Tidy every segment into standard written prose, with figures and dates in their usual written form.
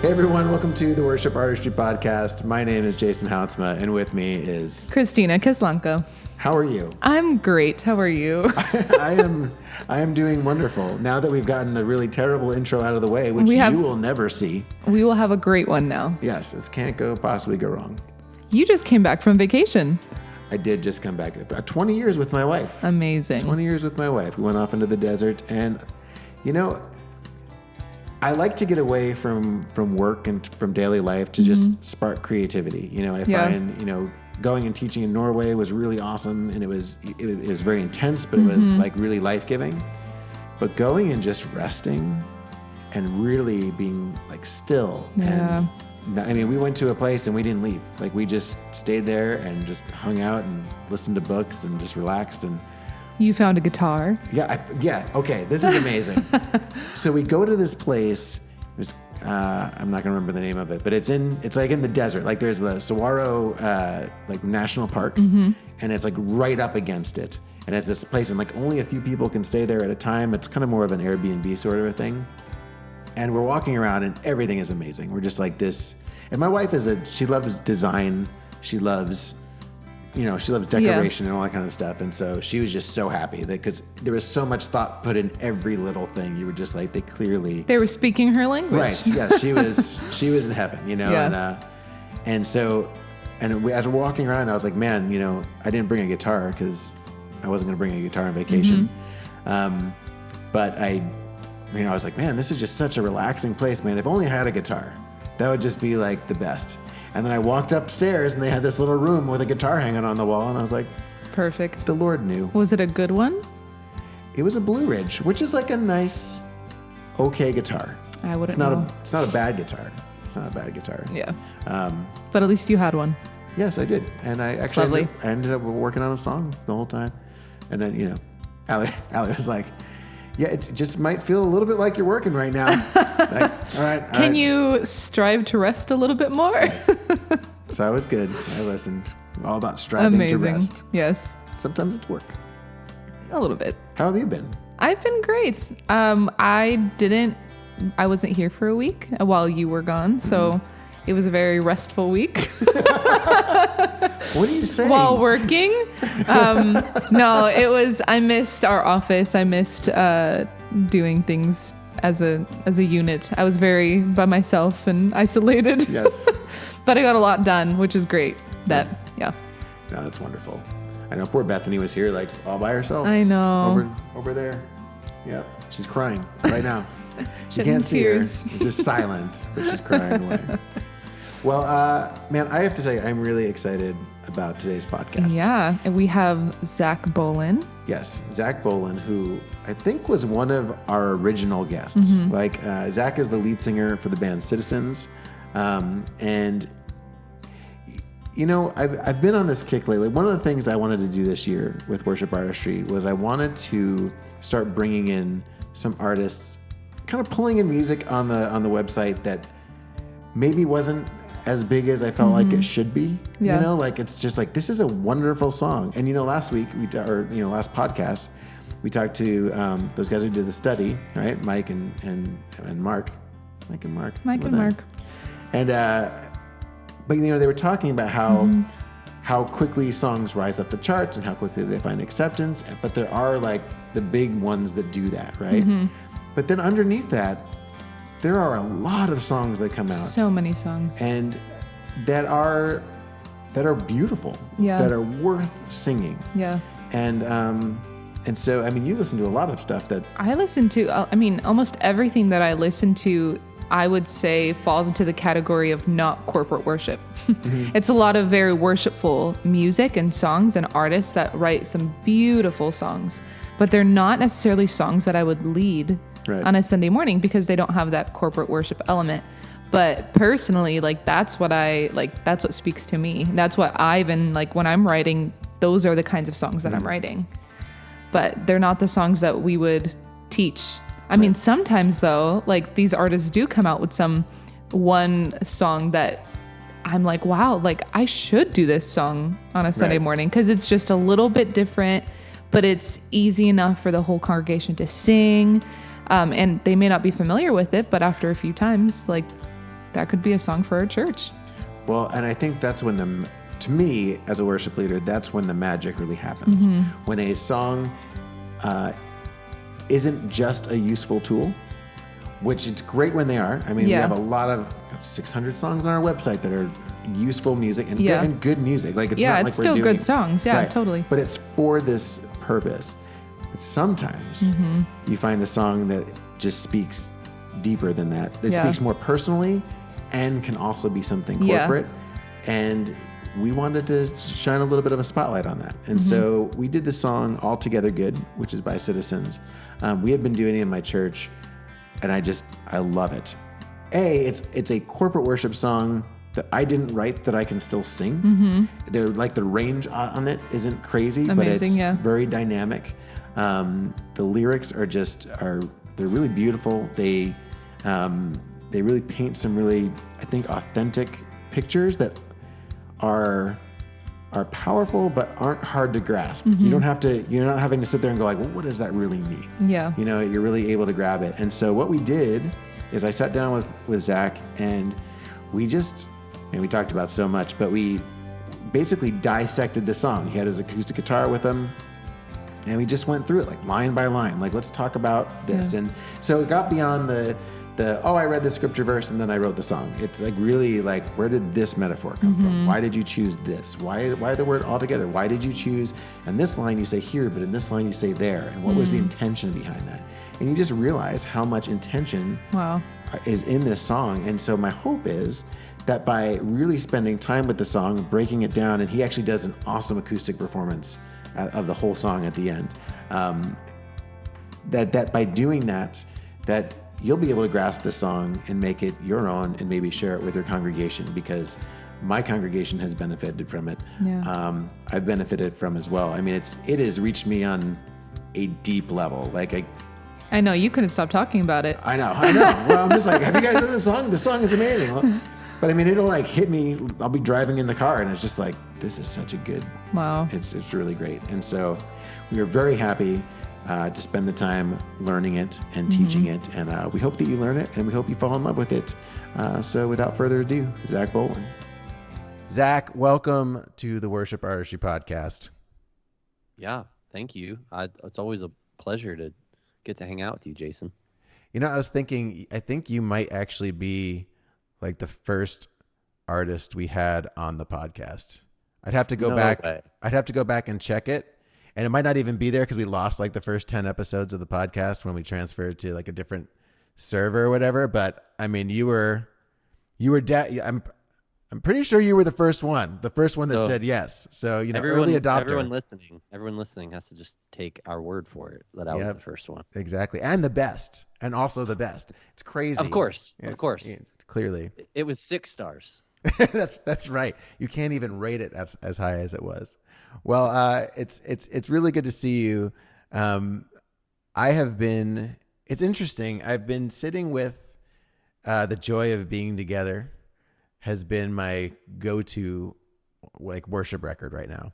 Hey everyone, welcome to the Worship Artistry podcast. My name is Jason Houtsma, and with me is Christina Kislanka. How are you? I'm great. How are you? I am doing wonderful. Now that we've gotten the really terrible intro out of the way, which you will never see. We will have a great one now. Yes, it can't possibly go wrong. You just came back from vacation. I did just come back. 20 years with my wife. Amazing. 20 years with my wife. We went off into the desert, and I like to get away from work and from daily life to just spark creativity. I find, going and teaching in Norway was really awesome, and it was very intense, but it was like really life-giving. But going and just resting and really being like still. Yeah. And we went to a place and we didn't leave. Like we just stayed there and just hung out and listened to books and just relaxed. And you found a guitar. Yeah. Okay. This is amazing. So we go to this place. I'm not gonna remember the name of it, but it's like in the desert. Like there's the Saguaro like national park, and it's like right up against it. And it's this place, and like only a few people can stay there at a time. It's kind of more of an Airbnb sort of a thing. And we're walking around, and everything is amazing. We're just like this. And my wife she loves design. She loves decoration and all that kind of stuff. And so she was just so happy because there was so much thought put in every little thing. You were just like, they were speaking her language. Right. Yes. She was in heaven, Yeah. As we're walking around, I was like, man, I didn't bring a guitar because I wasn't going to bring a guitar on vacation. But I was like, man, this is just such a relaxing place, man. If only I had a guitar, that would just be like the best. And then I walked upstairs and they had this little room with a guitar hanging on the wall. And I was like, perfect. The Lord knew. Was it a good one? It was a Blue Ridge, which is like a nice, okay guitar. I wouldn't know. It's not a bad guitar. It's not a bad guitar. Yeah. But at least you had one. Yes, I did. And I actually ended up working on a song the whole time. And then, Allie was like, yeah, it just might feel a little bit like you're working right now. Like, all right. Can you strive to rest a little bit more? Yes. So I was good. I listened. All about striving to rest. Yes. Sometimes it's work. A little bit. How have you been? I've been great. I wasn't here for a week while you were gone, so it was a very restful week. What are you saying? While working. No, I missed our office. I missed doing things as a unit. I was very by myself and isolated. Yes. But I got a lot done, which is great. No, that's wonderful. I know poor Bethany was here like all by herself. I know. Over there. Yep. She's crying right now. You Shedding can't see her. tears. She's just silent, but she's crying away. Well, man, I have to say, I'm really excited about today's podcast. Yeah, and we have Zach Bolen. Yes, Zach Bolen, who I think was one of our original guests. Like, Zach is the lead singer for the band Citizens. And, I've been on this kick lately. One of the things I wanted to do this year with Worship Artistry was I wanted to start bringing in some artists, kind of pulling in music on the website that maybe wasn't as big as I felt like it should be. Yeah. It's just like, this is a wonderful song. And last week last podcast, we talked to those guys who did the study, right? Mike and Mark. Mike and Mark. And but they were talking about how quickly songs rise up the charts and how quickly they find acceptance. But there are like the big ones that do that, right? But then underneath that, there are a lot of songs that come out. So many songs. And that are beautiful. Yeah. That are worth singing. Yeah. And so, you listen to a lot of stuff that... I listen to, almost everything that I listen to, I would say falls into the category of not corporate worship. It's a lot of very worshipful music and songs and artists that write some beautiful songs, but they're not necessarily songs that I would lead on a Sunday morning because they don't have that corporate worship element. But personally, that's what speaks to me. That's what when I'm writing, those are the kinds of songs that I'm writing. But they're not the songs that we would teach. Sometimes though, these artists do come out with some one song that I'm like, wow, I should do this song on a Sunday morning because it's just a little bit different, but it's easy enough for the whole congregation to sing. And they may not be familiar with it, but after a few times, that could be a song for our church. Well, and I think that's when to me, as a worship leader, that's when the magic really happens. When a song isn't just a useful tool, which it's great when they are. I mean, we have a lot of 600 songs on our website that are useful music and good music. Like it's not it's like still we're doing good songs. Yeah, right. totally. But it's for this purpose. But sometimes you find a song that just speaks deeper than that. It speaks more personally and can also be something corporate. And we wanted to shine a little bit of a spotlight on that. And so we did the song All Together Good, which is by Citizens. We had been doing it in my church, and I love it. It's a corporate worship song that I didn't write that I can still sing. They're like the range on it isn't crazy, but it's very dynamic. The lyrics are they're really beautiful. They really paint some really, I think, authentic pictures that are powerful but aren't hard to grasp. You're not having to sit there and go like, well, what does that really mean? Yeah. You're really able to grab it. And so what we did is I sat down with Zach, and we talked about so much, but we basically dissected the song. He had his acoustic guitar with him, and we just went through it like line by line. Like, let's talk about this. And so it got beyond I read the scripture verse and then I wrote the song. It's like really like, where did this metaphor come from? Why did you choose this? Why the word all together? Why did you choose, in this line you say here, but in this line you say there? And what was the intention behind that? And you just realize how much intention is in this song. And so my hope is that by really spending time with the song, breaking it down, and he actually does an awesome acoustic performance of the whole song at the end, that by doing that you'll be able to grasp the song and make it your own and maybe share it with your congregation, because my congregation has benefited from it. I've benefited from as well. I mean, it has reached me on a deep level. Like I know you couldn't stop talking about it. I know. Well, I'm just like, have you guys heard the song? The song is amazing. Well, but I mean, it'll like hit me. I'll be driving in the car and it's just like, this is such a good, it's really great. And so we are very happy to spend the time learning it and teaching it. And we hope that you learn it and we hope you fall in love with it. So without further ado, Zach Bolen. Zach, welcome to the Worship Artistry podcast. Yeah, thank you. It's always a pleasure to get to hang out with you, Jason. I was thinking, I think you might actually be like the first artist we had on the podcast. I'd have to go back. I'd have to go back and check it. And it might not even be there because we lost like the first 10 episodes of the podcast when we transferred to like a different server or whatever. But I mean, I'm pretty sure you were the first one that said yes. So, early adopter. Everyone listening has to just take our word for it that I was the first one. Exactly. And the best. And also the best. It's crazy. Of course. Clearly. It was 6 stars. That's right. You can't even rate it as high as it was. Well, it's really good to see you. It's interesting. I've been sitting with the joy of being together has been my go-to like worship record right now.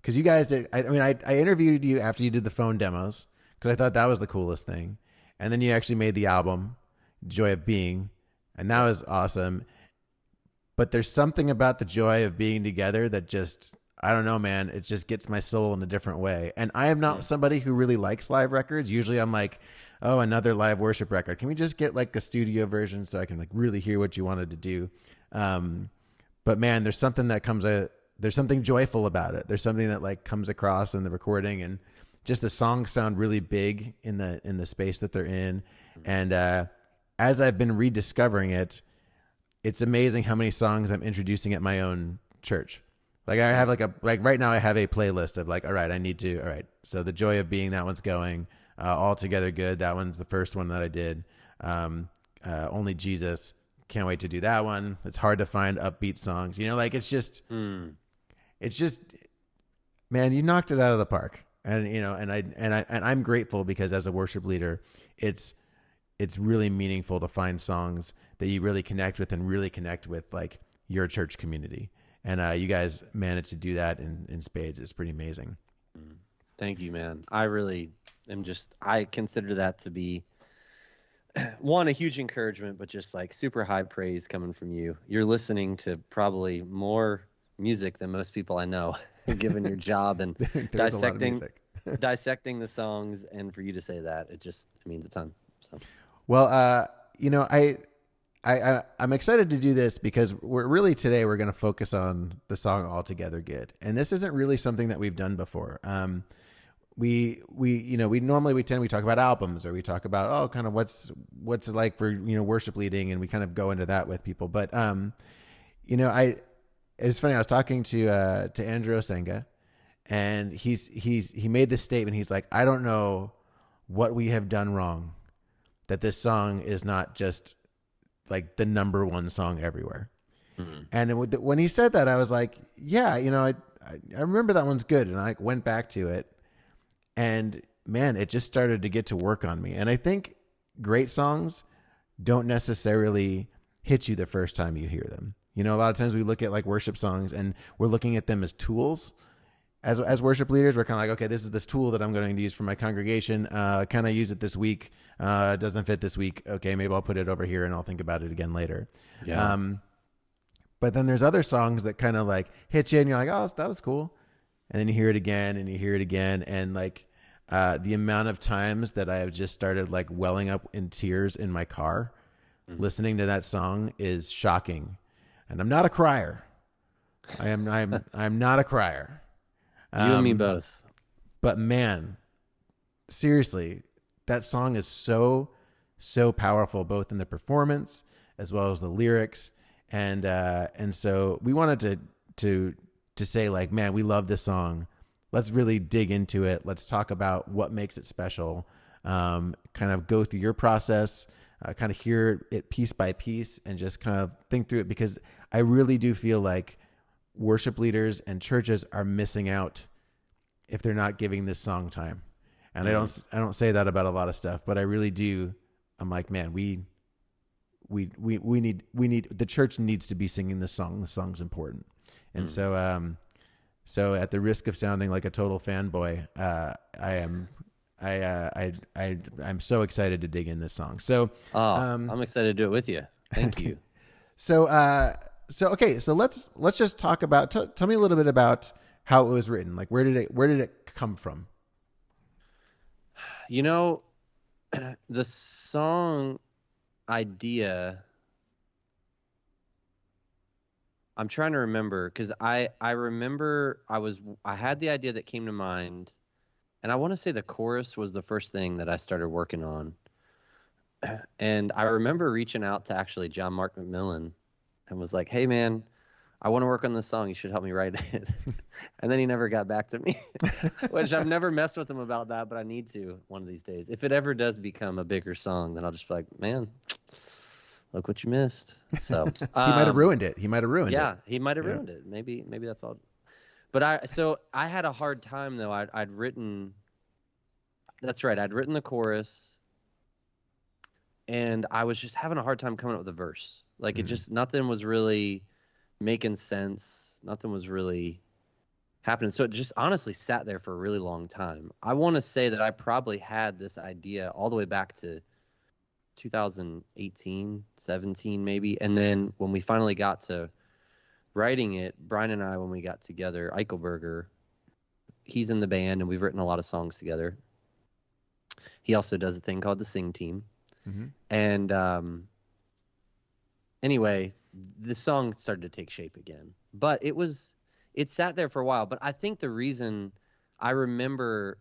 Cause you guys did, I interviewed you after you did the phone demos cause I thought that was the coolest thing. And then you actually made the album Joy of Being, and that was awesome. But there's something about the joy of being together that just, I don't know, man, it just gets my soul in a different way. And I am not somebody who really likes live records. Usually I'm like, oh, another live worship record. Can we just get like a studio version so I can like really hear what you wanted to do? But man, there's something there's something joyful about it. There's something that like comes across in the recording, and just the songs sound really big in the space that they're in. And as I've been rediscovering it, it's amazing how many songs I'm introducing at my own church. Like I have right now I have a playlist of like, all right, so the Joy of Being, that one's going. All Together Good, that one's the first one that I did. Only Jesus, can't wait to do that one. It's hard to find upbeat songs. Like it's just, man, you knocked it out of the park. And I'm grateful because as a worship leader, it's really meaningful to find songs that you really connect with and really connect with like your church community. And you guys managed to do that in spades. It's pretty amazing. Thank you, man. I really am I consider that to be one, a huge encouragement, but just like super high praise coming from you. You're listening to probably more music than most people I know, given your job and There's a lot of dissecting music. dissecting the songs. And for you to say that, it means a ton. So Well, I'm excited to do this because today we're going to focus on the song "Altogether Good," and this isn't really something that we've done before. We normally we talk about albums, or we talk about kind of what's it like for worship leading, and we kind of go into that with people. But it was funny. I was talking to Andrew Osenga, and he made this statement. He's like, I don't know what we have done wrong, that this song is not just like the number one song everywhere. Mm-hmm. And when he said that, I was like, yeah, I remember that one's good. And I went back to it, and man, it just started to get to work on me. And I think great songs don't necessarily hit you the first time you hear them. A lot of times we look at like worship songs and we're looking at them as tools. As worship leaders, we're kind of like, okay, this is this tool that I'm going to use for my congregation. Can I use it this week? It doesn't fit this week. Okay, maybe I'll put it over here and I'll think about it again later. Yeah. But then there's other songs that kind of like hit you and you're like, oh, that was cool. And then you hear it again and you hear it again. And like the amount of times that I have just started like welling up in tears in my car, listening to that song is shocking. And I'm not a crier. I'm not a crier. You and me both. But man, seriously, that song is so powerful, both in the performance as well as the lyrics. And so we wanted to say like, man, we love this song. Let's really dig into it. Let's talk about what makes it special. Kind of go through your process, kind of hear it piece by piece, and just kind of think through it, because I really do feel like worship leaders and churches are missing out if they're not giving this song time. And I don't say that about a lot of stuff, but I really do. I'm like, man, we need the church needs to be singing this song. The song's important. And so at the risk of sounding like a total fanboy, I'm so excited to dig in this song. So I'm excited to do it with you. Thank you. So okay, so let's just talk about. Tell me a little bit about how it was written. Like, where did it come from? The song idea, I'm trying to remember, because I remember I had the idea that came to mind, and I want to say the chorus was the first thing that I started working on. And I remember reaching out to actually John Mark McMillan and was like, hey man, I want to work on this song. You should help me write it. And then he never got back to me, which I've never messed with him about that, but I need to one of these days. If it ever does become a bigger song, then I'll just be like, man, look what you missed. So he might have ruined it. He might have ruined it. Yeah, he might have ruined it. Maybe that's all. But I had a hard time though. I'd written, that's right. I'd written the chorus, and I was just having a hard time coming up with a verse. Like it just, nothing was really making sense. Nothing was really happening. So it just honestly sat there for a really long time. I want to say that I probably had this idea all the way back to 2018, 17 maybe. And then when we finally got to writing it, Brian and I, when we got together, Eichelberger, he's in the band and we've written a lot of songs together. He also does a thing called the Sing Team. Mm-hmm. And anyway, the song started to take shape again. But it sat there for a while. But I think the reason I remember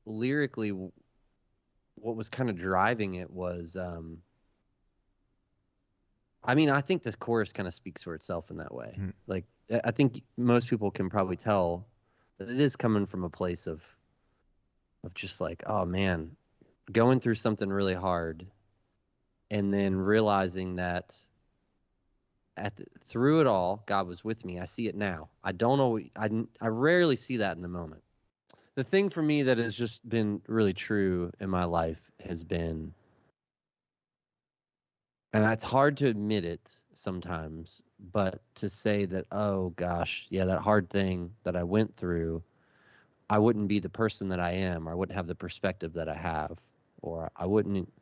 lyrically what was kind of driving it was, I think this chorus kind of speaks for itself in that way. Mm. Like, I think most people can probably tell that it is coming from a place of just like, oh man, going through something really hard, and then realizing that through it all, God was with me. I see it now. I don't know. I rarely see that in the moment. The thing for me that has just been really true in my life has been, and it's hard to admit it sometimes, but to say that, oh gosh, yeah, that hard thing that I went through, I wouldn't be the person that I am, or I wouldn't have the perspective that I have, or I wouldn't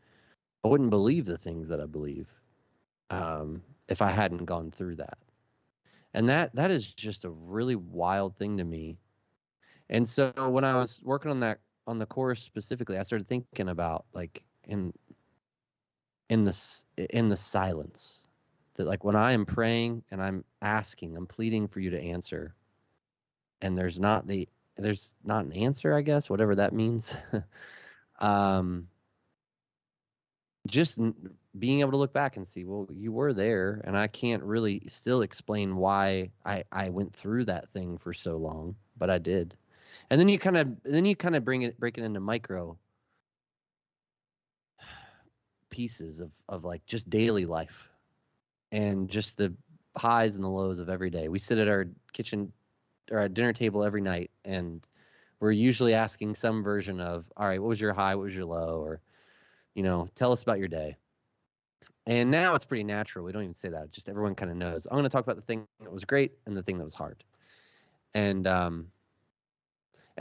I wouldn't believe the things that I believe if I hadn't gone through that. And that is just a really wild thing to me. And so when I was working on the chorus specifically, I started thinking about like in the silence, that like when I am praying and I'm asking, I'm pleading for you to answer, and there's not an answer, I guess, whatever that means. um, just being able to look back and see, well, you were there, and I can't really still explain why I went through that thing for so long, but I did. And then you kind of break it into micro pieces of like just daily life and just the highs and the lows of every day. We sit at our kitchen or our dinner table every night, and we're usually asking some version of, all right, what was your high? What was your low? Or, tell us about your day. And now it's pretty natural. We don't even say that. Just everyone kind of knows. I'm going to talk about the thing that was great and the thing that was hard. And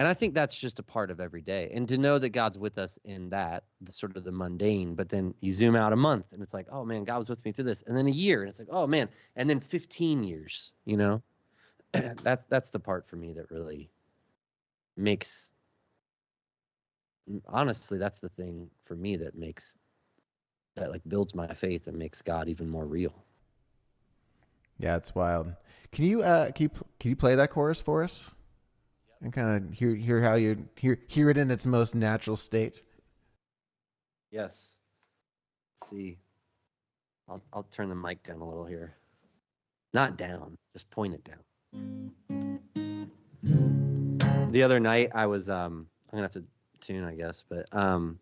I think that's just a part of every day. And to know that God's with us in that, the sort of the mundane, but then you zoom out a month and it's like, oh man, God was with me through this. And then a year and it's like, oh man. And then 15 years, that's the part for me that really makes, honestly, that's the thing for me that like builds my faith and makes God even more real. Yeah, it's wild. Can you play that chorus for us? And kind of hear how you hear it in its most natural state. Yes. Let's see. I'll turn the mic down a little here. Not down, just point it down. The other night I was I'm gonna have to tune, I guess, but the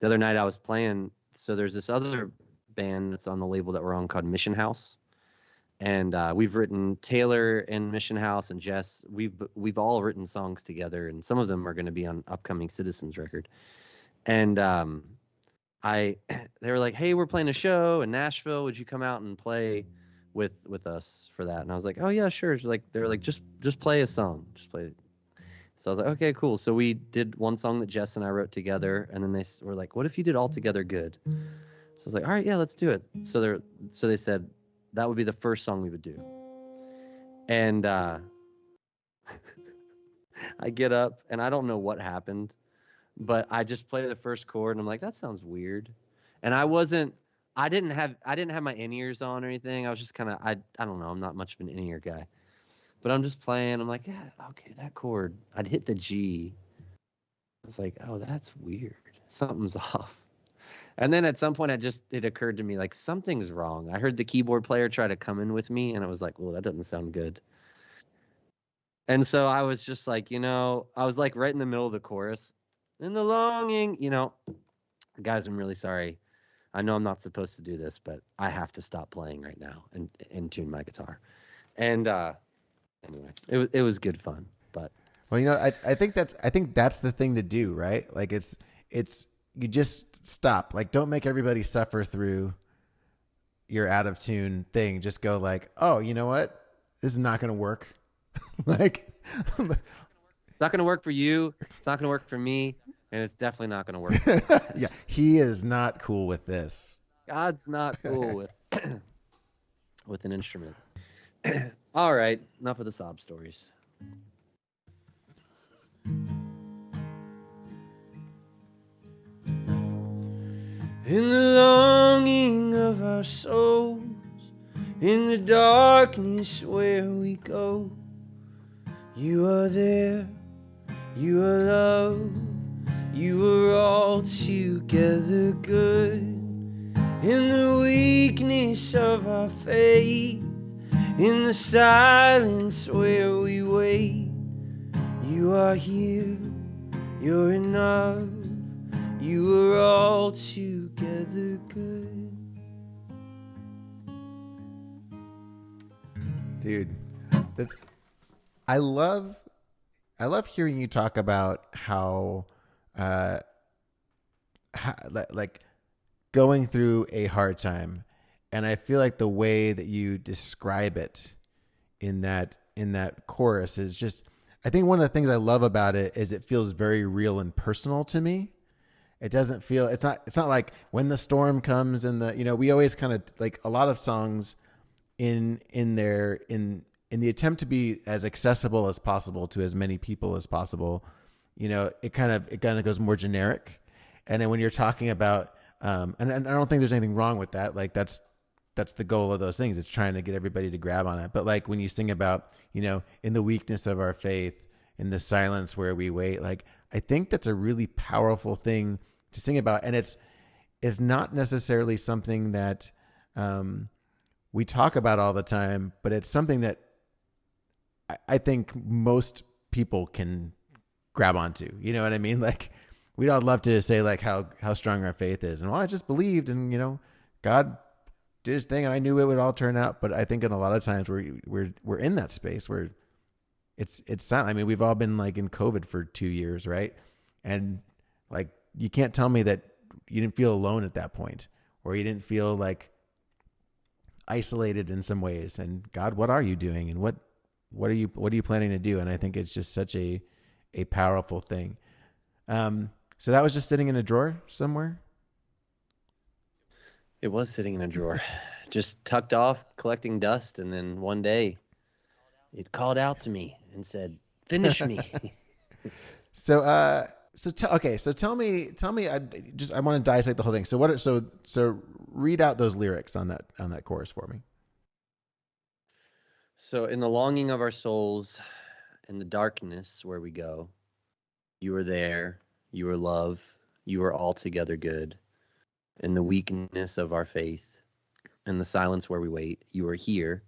other night I was playing. So there's this other band that's on the label that we're on called Mission House. And we've written, Taylor and Mission House and Jess, we've all written songs together, and some of them are going to be on upcoming Citizens record. And they were like, hey, we're playing a show in Nashville. Would you come out and play with us for that? And I was like, oh yeah, sure. They're like, just play a song, just play it. So I was like, okay, cool. So we did one song that Jess and I wrote together, and then they were like, what if you did All Together Good? So I was like, all right, yeah, let's do it. So they said that would be the first song we would do. And I get up and I don't know what happened, but I just play the first chord and I'm like, that sounds weird. And I didn't have my in-ears on or anything. I was just kind of, I don't know, I'm not much of an in-ear guy. But I'm just playing. I'm like, yeah, okay, that chord. I'd hit the G. I was like, oh, that's weird. Something's off. And then at some point, it occurred to me, like, something's wrong. I heard the keyboard player try to come in with me, and I was like, well, that doesn't sound good. And so I was just like, I was like right in the middle of the chorus. And the longing, guys, I'm really sorry. I know I'm not supposed to do this, but I have to stop playing right now and tune my guitar. And anyway, it was good fun. But well, I think that's the thing to do, right? Like it's you just stop. Like, don't make everybody suffer through your out of tune thing. Just go like, oh, you know what? This is not going to work. Like, it's not going to work for you. It's not going to work for me. And it's definitely not going to work for you guys. Yeah, he is not cool with this. God's not cool with an instrument. All right, enough of the sob stories. In the longing of our souls, in the darkness where we go, you are there, you are love, you are all together good. In the weakness of our faith, in the silence where we wait, you are here, you're enough, you are all together good. Dude, I love hearing you talk about how like going through a hard time. And I feel like the way that you describe it in that chorus is just, I think one of the things I love about it is it feels very real and personal to me. It doesn't feel, it's not like when the storm comes and we always kind of like a lot of songs in the attempt to be as accessible as possible to as many people as possible, it kind of goes more generic. And then when you're talking about, and I don't think there's anything wrong with that. Like that's the goal of those things. It's trying to get everybody to grab on it. But like when you sing about, in the weakness of our faith, in the silence where we wait, like I think that's a really powerful thing to sing about. And it's not necessarily something that we talk about all the time, but it's something that I think most people can grab onto. You know what I mean? Like we'd all love to say like how strong our faith is. And I just believed and, God did his thing and I knew it would all turn out. But I think in a lot of times we're in that space where it's silent. I mean, we've all been like in COVID for 2 years, right? And like, you can't tell me that you didn't feel alone at that point, or you didn't feel like isolated in some ways. And God, what are you doing? And what are you planning to do? And I think it's just such a powerful thing. So that was just sitting in a drawer somewhere. It was sitting in a drawer, just tucked off, collecting dust. And then one day it called out to me and said, finish me. So tell me, I want to dissect the whole thing. So read out those lyrics on that chorus for me. So in the longing of our souls, in the darkness where we go, you are there, you are love, you are altogether good. In the weakness of our faith, in the silence where we wait, you are here,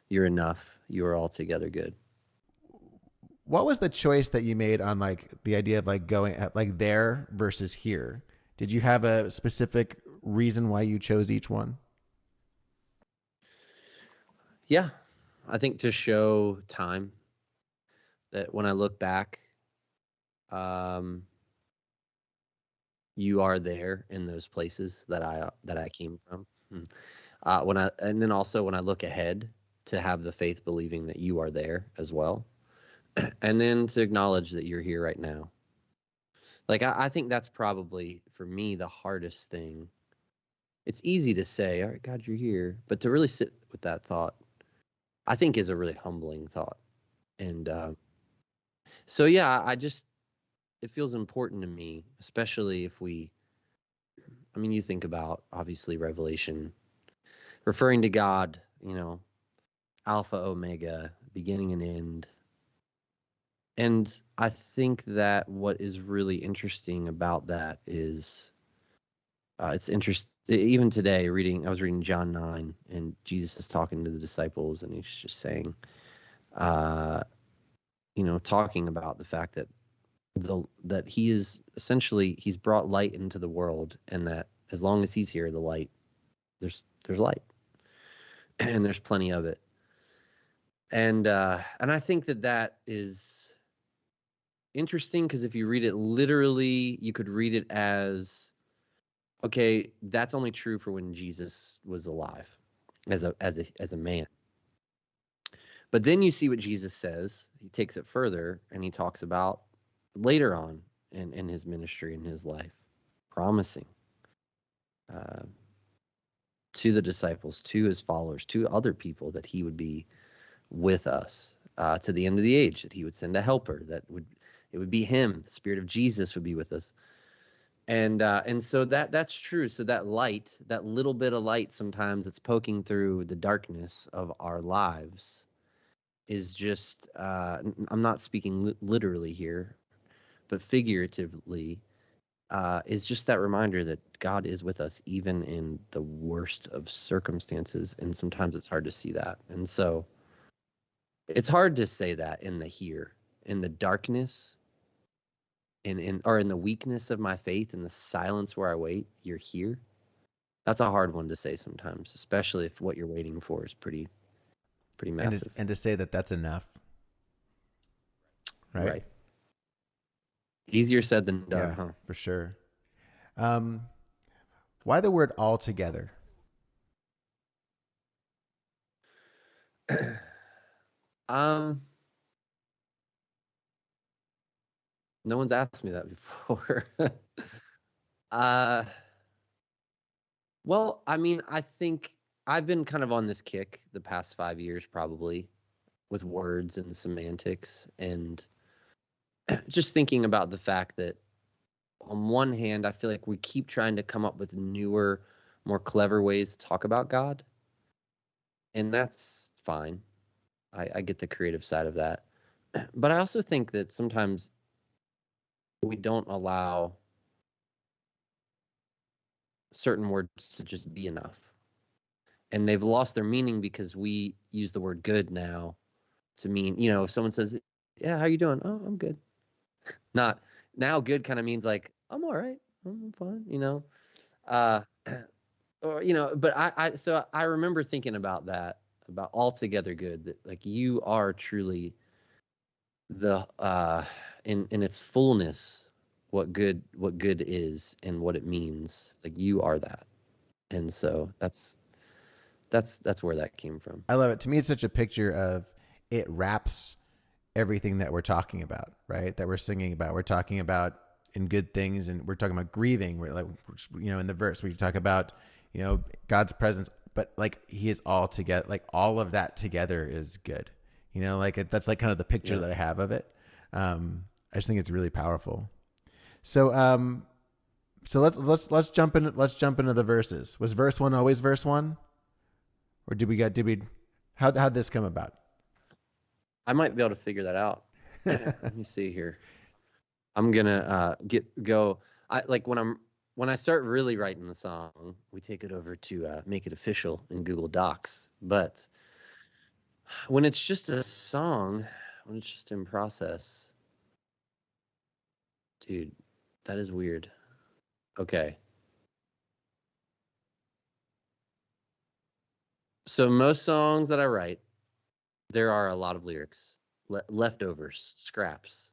you're enough, you are altogether good. What was the choice that you made on like the idea of like going like there versus here? Did you have a specific reason why you chose each one? Yeah, I think to show time, that when I look back, you are there in those places that I came from. And then also when I look ahead, to have the faith believing that you are there as well, and then to acknowledge that you're here right now. Like I think that's probably for me the hardest thing. It's easy to say, all right, God, you're here, but to really sit with that thought, I think is a really humbling thought. And so yeah, it feels important to me, especially if you think about obviously Revelation, referring to God, Alpha, Omega, beginning and end. And I think that what is really interesting about that is, it's interesting. Even today, I was reading John 9, and Jesus is talking to the disciples, and he's just saying, talking about the fact that that he is essentially, he's brought light into the world, and that as long as he's here, the light, there's light, and there's plenty of it. And I think that is interesting, because if you read it literally, you could read it as, okay, that's only true for when Jesus was alive as a man. But then you see what Jesus says. He takes it further, and he talks about later on in his ministry, in his life, promising to the disciples, to his followers, to other people, that he would be with us to the end of the age, that he would send a helper, it would be him, the Spirit of Jesus would be with us. And so that's true. So that light, that little bit of light sometimes that's poking through the darkness of our lives, is just, I'm not speaking literally here, but figuratively, is just that reminder that God is with us even in the worst of circumstances. And sometimes it's hard to see that. And so it's hard to say that in the here, in the darkness, or in the weakness of my faith, in the silence where I wait, you're here. That's a hard one to say sometimes, especially if what you're waiting for is pretty massive. And to say that that's enough. Right. Easier said than done, Yeah, huh? for sure. Why the word altogether? No one's asked me that before. Uh, well, I mean, I think I've been kind of on this kick the past 5 years, probably, with words and semantics, and just thinking about the fact that on one hand, I feel like we keep trying to come up with newer, more clever ways to talk about God, and that's fine. I get the creative side of that. But I also think that sometimes we don't allow certain words to just be enough. And they've lost their meaning because we use the word good now to mean, if someone says, yeah, how you doing? Oh, I'm good. Not now good kind of means like, I'm all right. I'm fine, Uh, but so I remember thinking about that, about altogether good, that like you are truly the in its fullness what good is and what it means. Like you are that. And so that's where that came from. I love it. To me, it's such a picture of it wraps everything that we're talking about, right? That we're singing about. We're talking about in good things, and we're talking about grieving. We're like, in the verse we talk about, God's presence, but like He is all together. Like all of that together is good. That's like kind of the picture that I have of it. I just think it's really powerful. So, so let's jump into the verses. Was verse 1 always verse 1? Or how'd this come about? I might be able to figure that out. Let me see here. I'm gonna go. When I start really writing the song, we take it over to make it official in Google Docs. But when it's just a song, when it's just in process, dude, that is weird. Okay. So most songs that I write, there are a lot of lyrics, leftovers, scraps.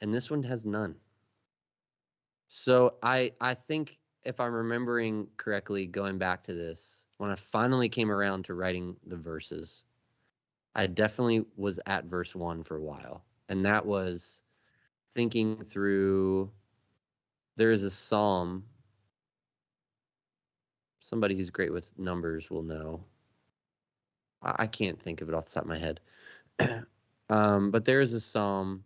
And this one has none. So I think if I'm remembering correctly, going back to this, when I finally came around to writing the verses, I definitely was at verse 1 for a while. And that was thinking through, there is a psalm. Somebody who's great with numbers will know. I can't think of it off the top of my head. But there is a psalm.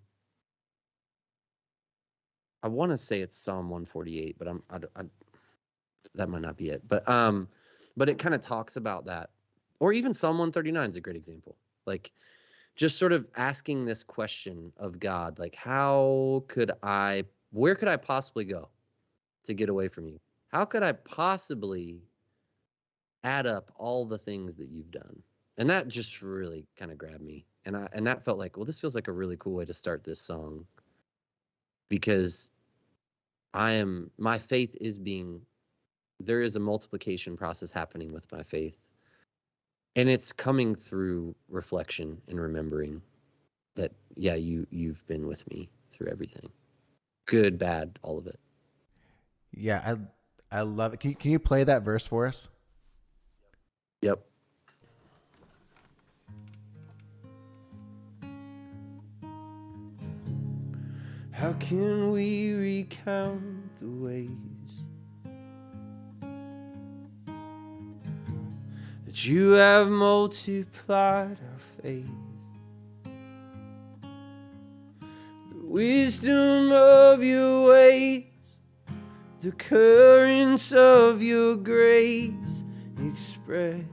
I want to say it's Psalm 148, but that might not be it. But it kind of talks about that. Or even Psalm 139 is a great example. Like just sort of asking this question of God, like where could I possibly go to get away from you? How could I possibly add up all the things that you've done? And that just really kind of grabbed me. And that felt like, well, this feels like a really cool way to start this song, because my faith is there is a multiplication process happening with my faith. And it's coming through reflection and remembering that, yeah, you've been with me through everything. Good, bad, all of it. Yeah, I love it. Can you play that verse for us? Yep. How can we recount the ways that you have multiplied our faith? The wisdom of your ways, the currents of your grace expressed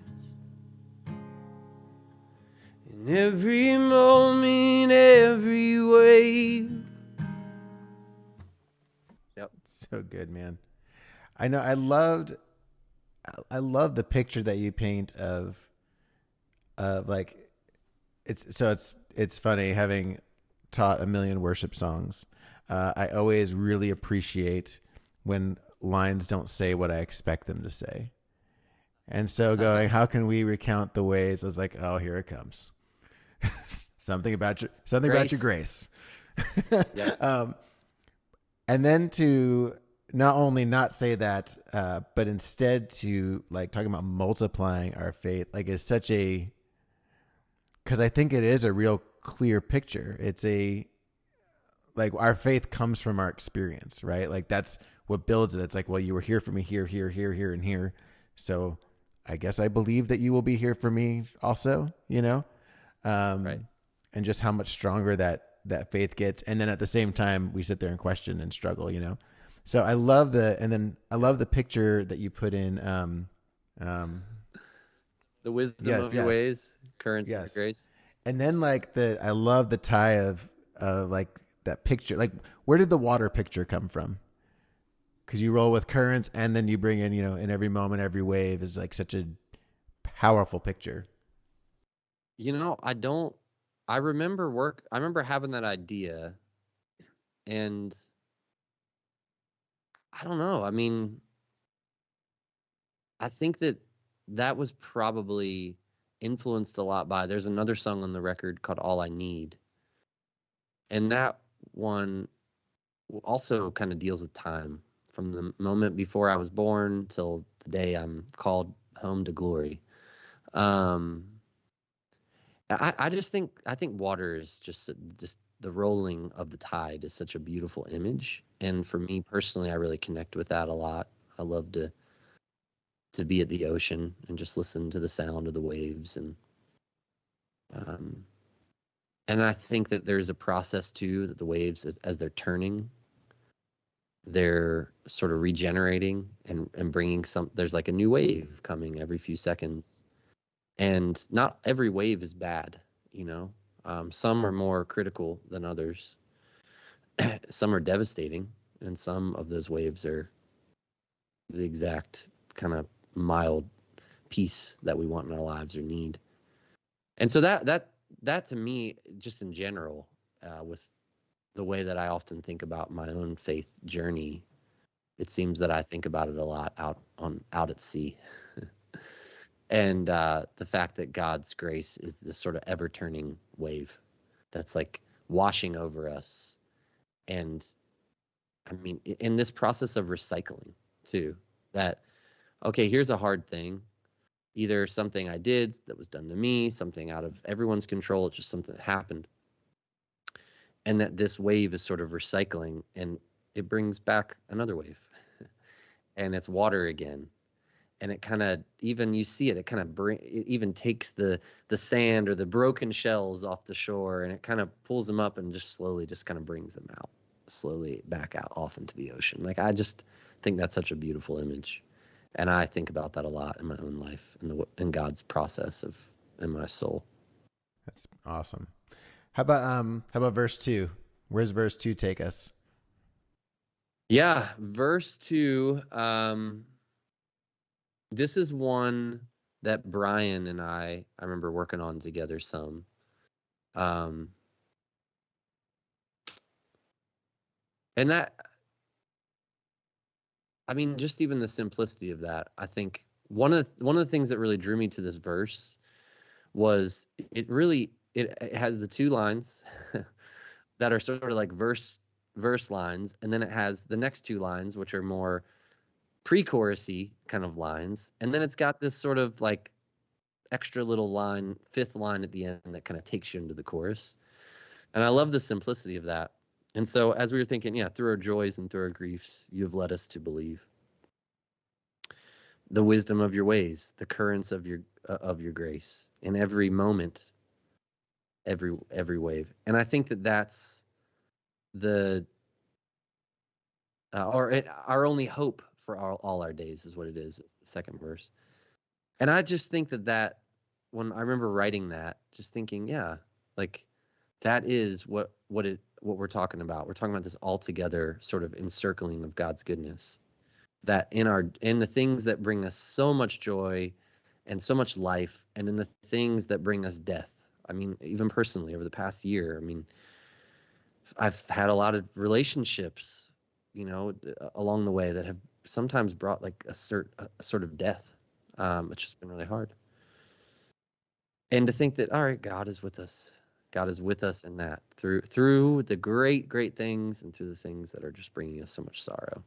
in every moment, every wave. Yep. So good, man. I know. I love the picture that you paint of like, it's funny having taught a million worship songs. I always really appreciate when lines don't say what I expect them to say. And so going, how can we recount the ways? I was like, oh, here it comes. something about your grace. Yeah. And then to not only not say that, but instead to like talking about multiplying our faith, like is such because I think it is a real clear picture. It's like our faith comes from our experience, right? Like what builds it. It's like, well, you were here for me here, here, here, here, and here. So I guess I believe that you will be here for me also, Right. and just how much stronger that faith gets. And then at the same time, we sit there and question and struggle, So I love the picture that you put in. The wisdom Yes, of your yes. ways, currents of Yes. your grace. And then I love the tie of like that picture. Like, where did the water picture come from? Because you roll with currents, and then you bring in, in every moment, every wave is like such a powerful picture. I remember having that idea, and I don't know. I mean, I think that was probably influenced a lot by, there's another song on the record called All I Need. And that one also kind of deals with time, from the moment before I was born till the day I'm called home to glory. I think water is just the rolling of the tide is such a beautiful image, and for me personally, I really connect with that a lot. I love to be at the ocean and just listen to the sound of the waves, um, and I think that there's a process too, that the waves, as they're turning, they're sort of regenerating and bringing there's like a new wave coming every few seconds, and not every wave is bad, some are more critical than others. Some are devastating, and some of those waves are the exact kind of mild peace that we want in our lives or need. And so that to me, just in general, with the way that I often think about my own faith journey, it seems that I think about it a lot out at sea. And the fact that God's grace is this sort of ever turning wave that's like washing over us. And I mean, in this process of recycling too, that, okay, here's a hard thing, either something I did that was done to me, something out of everyone's control, it's just something that happened. And that this wave is sort of recycling, and it brings back another wave and it's water again. And it kind of, even you see it kind of it even takes the sand or the broken shells off the shore, and it kind of pulls them up and just slowly just kind of brings them out, slowly back out off into the ocean. Like, I just think that's such a beautiful image. And I think about that a lot in my own life, in God's process in my soul. That's awesome. How about verse 2? Where's verse 2 take us? Yeah, verse 2, this is one that Brian and I remember working on together some. And that, I mean, just even the simplicity of that, I think one of the things that really drew me to this verse was it has the two lines that are sort of like verse lines, and then it has the next two lines, which are more pre-chorusy kind of lines, and then it's got this sort of like extra little line, fifth line at the end, that kind of takes you into the chorus. And I love the simplicity of that. And so as we were thinking, yeah, through our joys and through our griefs, you have led us to believe the wisdom of your ways, the currents of your grace in every moment, every wave. And I think that's the our only hope for all our days is what it is. It's the second verse. And I just think that when I remember writing that, just thinking, yeah, like that is what we're talking about. We're talking about this altogether sort of encircling of God's goodness, that in the things that bring us so much joy and so much life, and in the things that bring us death. I mean, even personally over the past year, I mean, I've had a lot of relationships, along the way that have sometimes brought like a sort of death. It's just been really hard. And to think that, all right, God is with us. God is with us in that, through the great things and through the things that are just bringing us so much sorrow.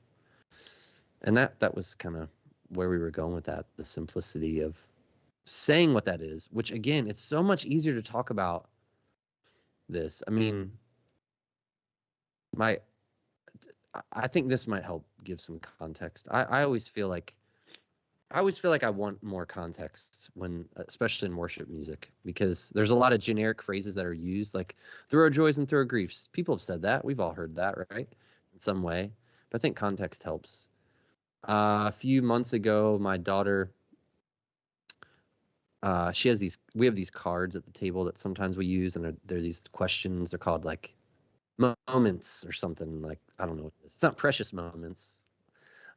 And that was kind of where we were going with that, the simplicity of saying what that is, which again, it's so much easier to talk about this. I mean, I think this might help give some context. I always feel like I want more context when, especially in worship music, because there's a lot of generic phrases that are used, like through our joys and through our griefs. People have said that. We've all heard that, right? In some way. But I think context helps. A few months ago, my daughter, we have these cards at the table that sometimes we use, and they're these questions. They're called like moments or something, like, I don't know. It's not precious moments,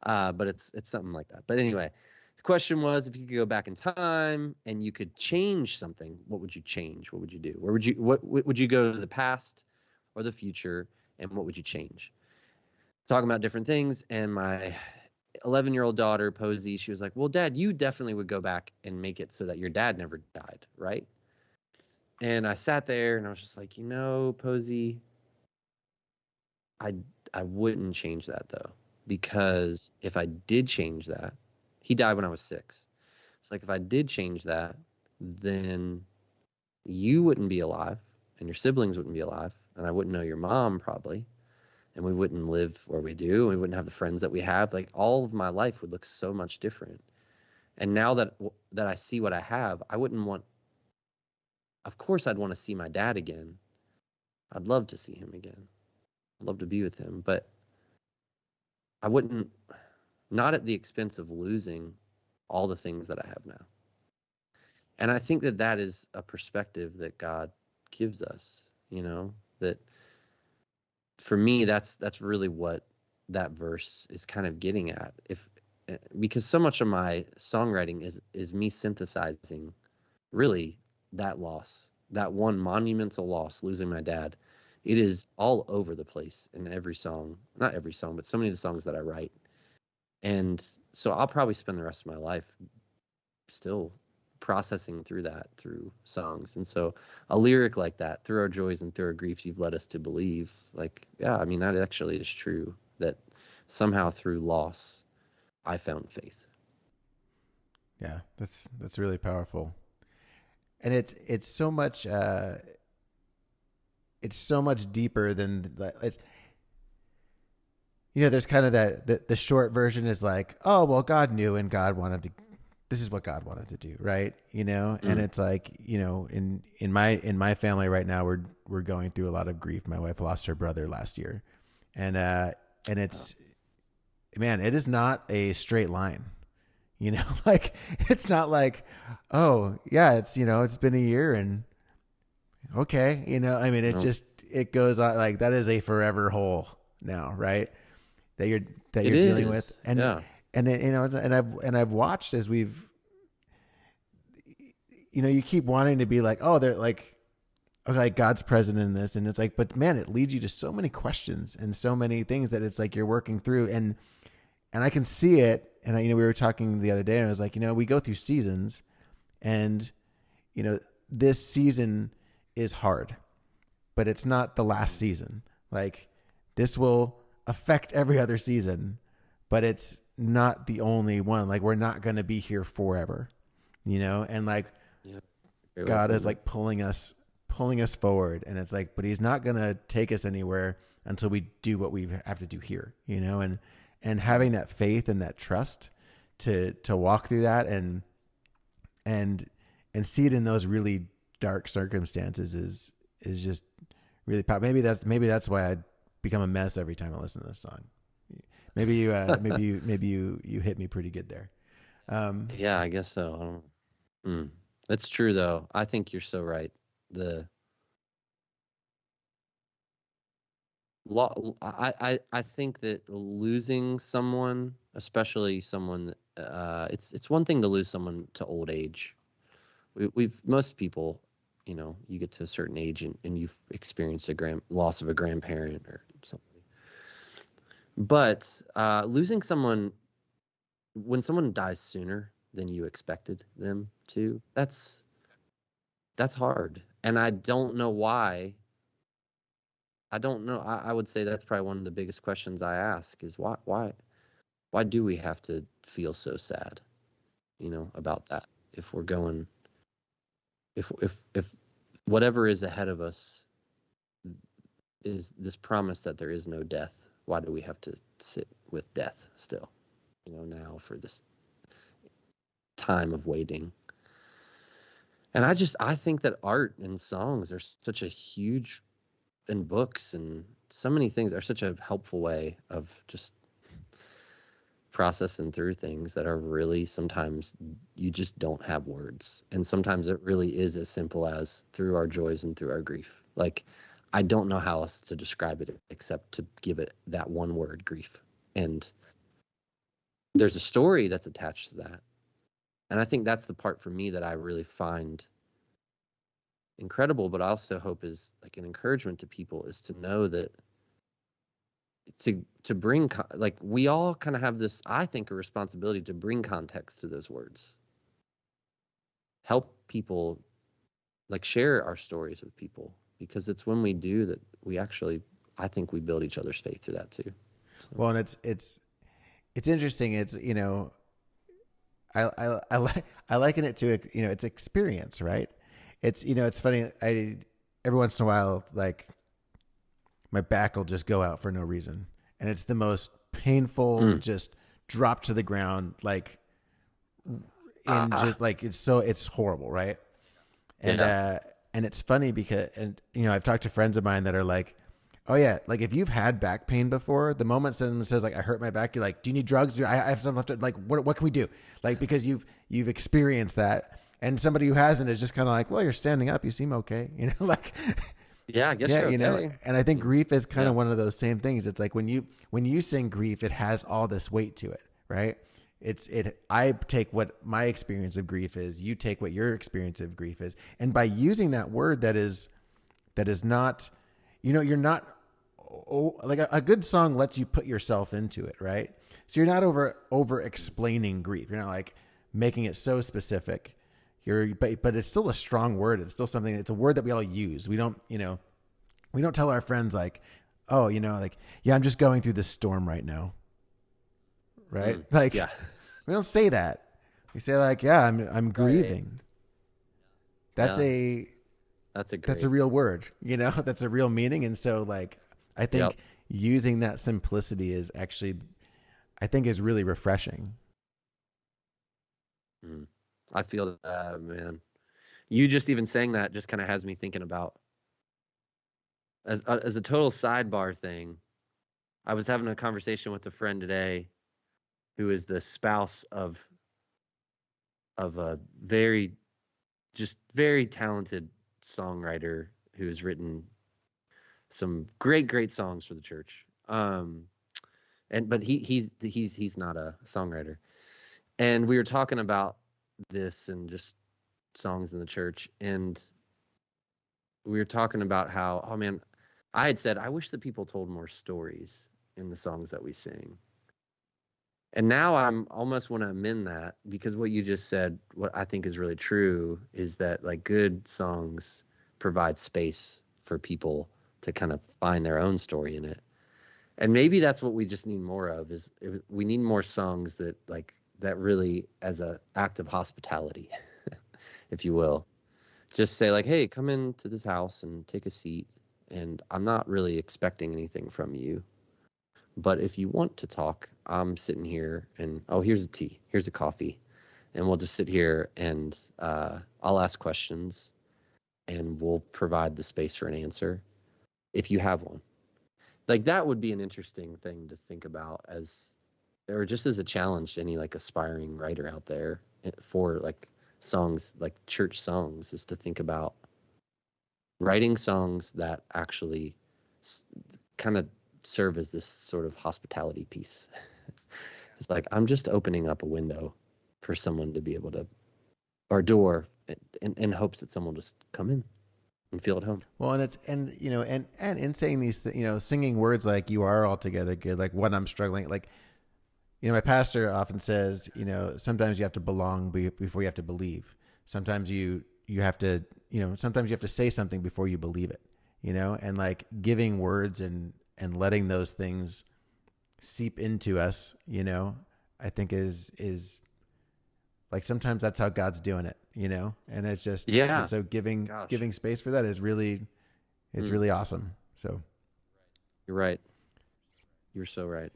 but it's something like that. But anyway, the question was, if you could go back in time and you could change something, what would you change? What would you do? What would you go to the past or the future, and what would you change? Talking about different things, and my 11-year-old daughter, Posey, she was like, well, Dad, you definitely would go back and make it so that your dad never died, right? And I sat there and I was just like, Posey, I wouldn't change that though, because if I did change that, he died when I was 6. It's like, if I did change that, then you wouldn't be alive and your siblings wouldn't be alive, and I wouldn't know your mom probably, and we wouldn't live where we do, and we wouldn't have the friends that we have. Like, all of my life would look so much different. And now that I see what I have, I wouldn't want, of course I'd want to see my dad again. I'd love to see him again. I'd love to be with him, but I wouldn't, not at the expense of losing all the things that I have now. And I think that is a perspective that God gives us, that for me, that's really what that verse is kind of getting at. Because so much of my songwriting is me synthesizing really that loss, that one monumental loss, losing my dad. It is all over the place in every song, not every song, but so many of the songs that I write. And so I'll probably spend the rest of my life still processing through songs. And so a lyric like that, through our joys and through our griefs, you've led us to believe, like, yeah, I mean, that actually is true, that somehow through loss, I found faith. Yeah, that's really powerful. And it's so much deeper than it's, there's kind of the short version is like, oh, well, God knew, and this is what God wanted to do, right? And it's like, in my family right now, we're going through a lot of grief. My wife lost her brother last year, and it's, man, it is not a straight line, like, it's not like, oh yeah, it's, it's been a year and okay, I mean, it goes on, like, that is a forever hole now, right? That you're dealing with. And yeah. And I've watched as we've, you keep wanting to be like, oh, they're like, okay, like God's present in this. And it's like, but man, it leads you to so many questions and so many things that it's like you're working through, and I can see it. And we were talking the other day, and I was like, we go through seasons, and, this season is hard, but it's not the last season. Like, this will affect every other season, but it's not the only one. Like, we're not going to be here forever, and like, yeah, God is like pulling us forward, and it's like, but he's not going to take us anywhere until we do what we have to do here, and having that faith and that trust to walk through that and see it in those really dark circumstances is just really powerful. Maybe that's why I become a mess every time I listen to this song. Maybe you hit me pretty good there. Yeah, I guess so. That's true though. I think you're so right. I think that losing someone, especially someone, it's one thing to lose someone to old age. Most people, you get to a certain age and you've experienced loss of a grandparent or something. But losing someone, when someone dies sooner than you expected them to, that's hard. And I don't know why. I don't know. I would say that's probably one of the biggest questions I ask is why do we have to feel so sad, about that? If we're going, if whatever is ahead of us is this promise that there is no death why do we have to sit with death still, now for this time of waiting? And I think that art and songs are such a huge, and books and so many things are such a helpful way of just processing through things that are really, sometimes you just don't have words. And sometimes it really is as simple as through our joys and through our grief. Like, I don't know how else to describe it except to give it that one word, grief. And there's a story that's attached to that. And I think that's the part for me that I really find incredible, but I also hope is like an encouragement to people, is to know that to bring, like, we all kind of have this, I think, a responsibility to bring context to those words, help people, like, share our stories with people, because it's when we do that we actually, I think, we build each other's faith through that too. So. Well, and it's interesting. It's, I liken it to, it's experience, right? It's, it's funny. Every once in a while, like, my back will just go out for no reason. And it's the most painful, just drop to the ground, like, and just like, it's horrible. Right. And, and it's funny because, I've talked to friends of mine that are like, oh yeah, like, if you've had back pain before, the moment someone says, like, I hurt my back, you're like, do you need drugs? I have something left. Like, what can we do? Like, because you've experienced that. And somebody who hasn't is just kind of like, well, you're standing up, you seem okay. Like, yeah, I guess you're okay. And I think grief is kind of one of those same things. It's like when you sing grief, it has all this weight to it, right? I take what my experience of grief is, you take what your experience of grief is. And by using that word that is not, you're not, like, a good song lets you put yourself into it, right? So you're not over explaining grief. You're not like making it so specific. But it's still a strong word. It's still something. It's a word that we all use. We don't tell our friends, like, oh, like, yeah, I'm just going through this storm right now. Right? Like, yeah. We don't say that. We say, like, yeah, I'm grieving. That's a real word, that's a real meaning. And so, like, I think using that simplicity is actually, I think, is really refreshing. I feel that, man. You just even saying that just kind of has me thinking about, as a total sidebar thing, I was having a conversation with a friend today who is the spouse of a very talented songwriter who has written some great songs for the church. But he's not a songwriter. And we were talking about this and just songs in the church, and we were talking about how, oh man, I had said I wish that people told more stories in the songs that we sing. And now I'm almost want to amend that, because what you just said, what I think is really true, is that, like, good songs provide space for people to kind of find their own story in it. And maybe that's what we just need more of, is we need more songs that, like, that really, as an act of hospitality, if you will, just say, like, hey, come into this house and take a seat, and I'm not really expecting anything from you, but if you want to talk, I'm sitting here, and here's a tea, here's a coffee, and we'll just sit here, and I'll ask questions, and we'll provide the space for an answer if you have one. Like, that would be an interesting thing to think about, or just as a challenge to any, like, aspiring writer out there for, like, songs, like church songs, is to think about writing songs that actually kind of serve as this sort of hospitality piece. It's like, I'm just opening up a window for someone to be able to, or door, in hopes that someone will just come in and feel at home. Well, and in saying these, singing words like "you are altogether good," like "when I'm struggling," like, my pastor often says, sometimes you have to belong before you have to believe. Sometimes you have to, sometimes you have to say something before you believe it, and, like, giving words and letting those things seep into us, I think is like, sometimes that's how God's doing it, and it's just, and so giving space for that is really, it's really awesome. So you're right. You're so right.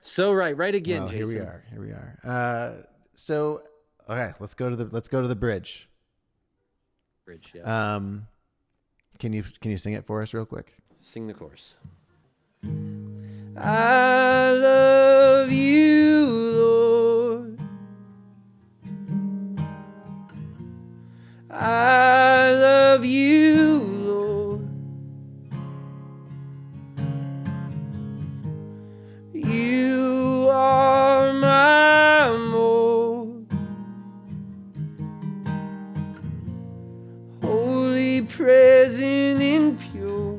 So right. Right again, Well, Jason. here we are. So okay, let's go to the bridge. Bridge, yeah. Can you sing it for us real quick? Sing the chorus. I love you, Lord. I love you, Lord. You are my more holy, present, and pure.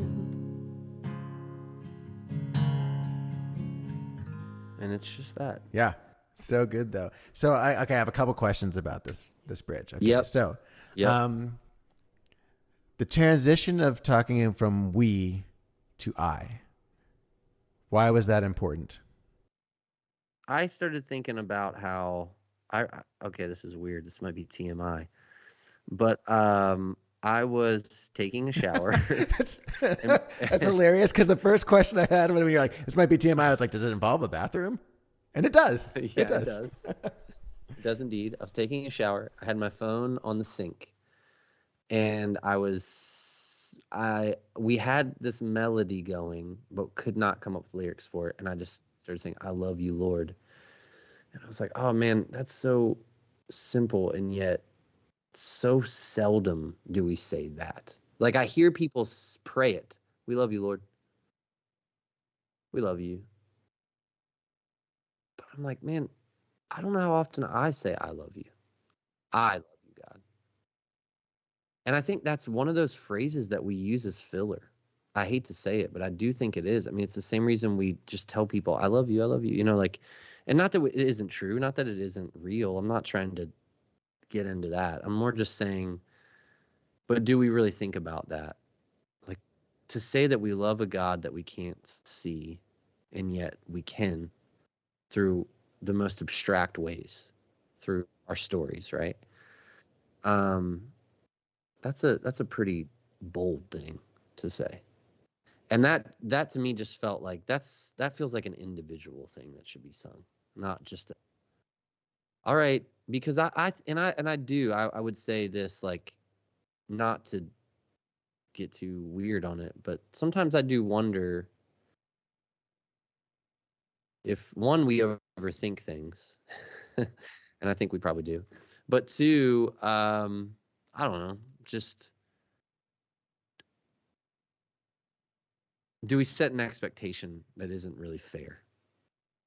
And it's just that. Yeah, so good though. So I have a couple questions about this bridge. Okay, Yep. so Yep. the transition of talking from we to I. Why was that important? I started thinking about how okay, this is weird. This might be TMI. But I was taking a shower. That's hilarious because the first question I had when you're like, this might be TMI, I was like, does it involve a bathroom? And it does. Yeah, it does. It does indeed. I was taking a shower. I had my phone on the sink, and we had this melody going, but could not come up with lyrics for it. And I just started saying, "I love you, Lord." And I was like, "Oh man, that's so simple, and yet so seldom do we say that." Like I hear people pray it. "We love you, Lord. We love you." But I'm like, man, I don't know how often I say I love you. I love you, God. And I think that's one of those phrases that we use as filler. I hate to say it, but I do think it is. I mean, it's the same reason we just tell people, I love you, I love you. You know, like, and not that it isn't true, not that it isn't real. I'm not trying to get into that. I'm more just saying, but do we really think about that? Like, to say that we love a God that we can't see, and yet we can through the most abstract ways, through our stories, right? That's a pretty bold thing to say. And that to me just felt like that feels like an individual thing that should be sung, not just all right, because I would say this, like, not to get too weird on it, but sometimes I do wonder if, one, we overthink things, and I think we probably do, but two, I don't know, just do we set an expectation that isn't really fair?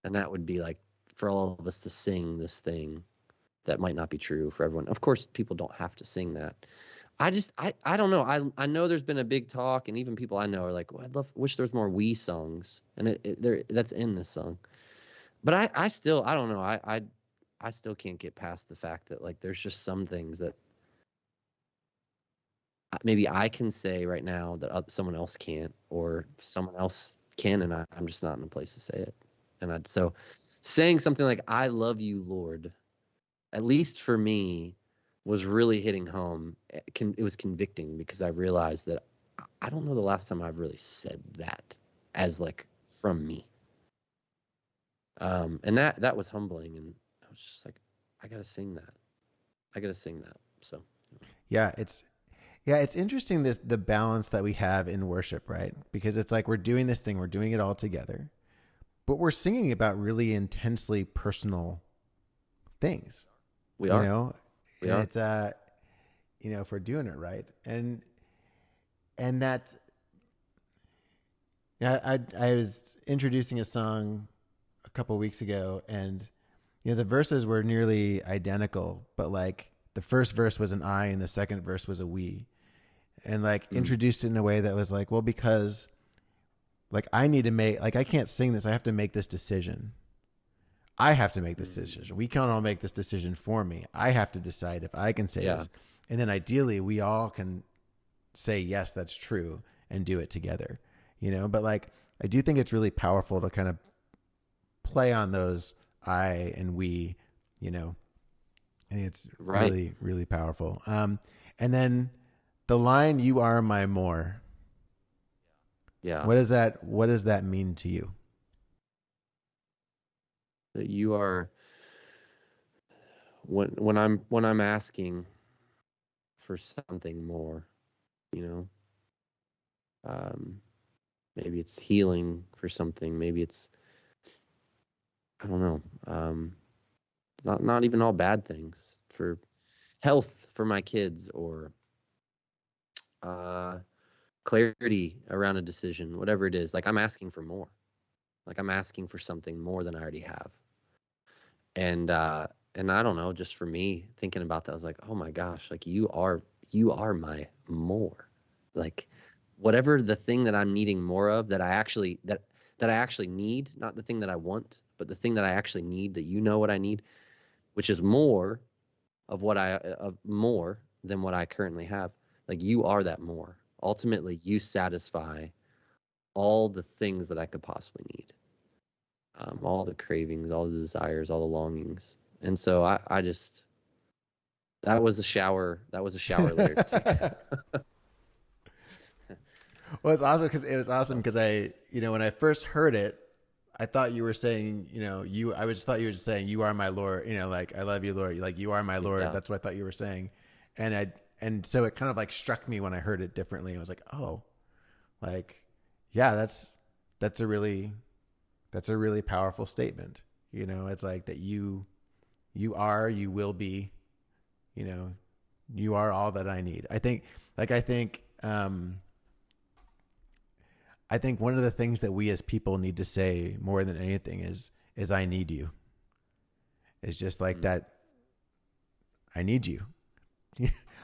And that would be like for all of us to sing this thing that might not be true for everyone. Of course, people don't have to sing that. I don't know. I know there's been a big talk, and even people I know are like, well, wish there was more we songs, and that's in this song. But I still, I don't know. I still can't get past the fact that, like, there's just some things that maybe I can say right now that someone else can't, or someone else can, and I'm just not in a place to say it. And so saying something like, I love you, Lord, at least for me, was really hitting home. It was convicting, because I realized that I don't know the last time I've really said that as, like, from me. And that was humbling, and I was just like, I gotta sing that. So Yeah, it's interesting, the balance that we have in worship, right? Because it's like we're doing this thing, we're doing it all together, but we're singing about really intensely personal things. we are. You know, We and are. it's if we're doing it right, and that. Yeah, I was introducing a song a couple weeks ago, and the verses were nearly identical, but like the first verse was an I and the second verse was a we, and like introduced it in a way that was like, well, because like I need to make, like, I can't sing this, I have to make this decision. I have to make this decision. We can't all make this decision for me. I have to decide if I can say this. And then ideally we all can say, yes, that's true, and do it together, but like, I do think it's really powerful to kind of play on those I and we, I think it's really, really powerful. And then the line, you are my more. Yeah. What does that mean to you? that you are, when I'm asking for something more, you know, maybe it's healing for something, maybe it's, I don't know, not even all bad things, for health for my kids, or clarity around a decision, whatever it is. Like, I'm asking for more. Like, I'm asking for something more than I already have. And I don't know, just for me thinking about that, I was like, oh my gosh, like you are my more. Like, whatever the thing that I'm needing more of, that I actually need, not the thing that I want, but the thing that I actually need, that you know what I need, which is more of more than what I currently have. Like, you are that more. Ultimately, you satisfy all the things that I could possibly need. All the cravings, all the desires, all the longings. And so I just, that was a shower lyric. Well, it's awesome because I, when I first heard it, I thought you were saying, I just thought you were just saying, you are my Lord, like, I love you, Lord. Like, you are my Lord. Yeah. That's what I thought you were saying. And so it kind of like struck me when I heard it differently. I was like, oh, like, yeah, that's a really powerful statement. It's like that you will be, you are all that I need. I think one of the things that we as people need to say more than anything is I need you. It's just like that. I need you.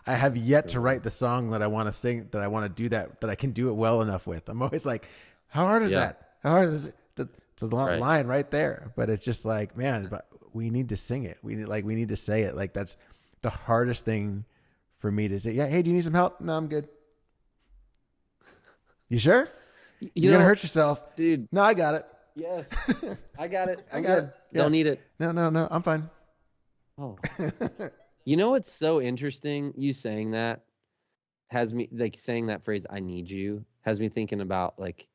I have yet to write the song that I want to sing, that I want to do that I can do it well enough with. I'm always like, how hard is that? How hard is it? It's a line right there, but it's just like, man, but we need to sing it. We need to say it. Like, that's the hardest thing for me to say. Yeah. Hey, do you need some help? No, I'm good. You sure? You're going to hurt yourself. Dude. No, I got it. Yes. I got it. I got it. Yeah. Don't need it. No, I'm fine. Oh. What's so interesting? You saying that has me, like, saying that phrase, I need you, has me thinking about, like,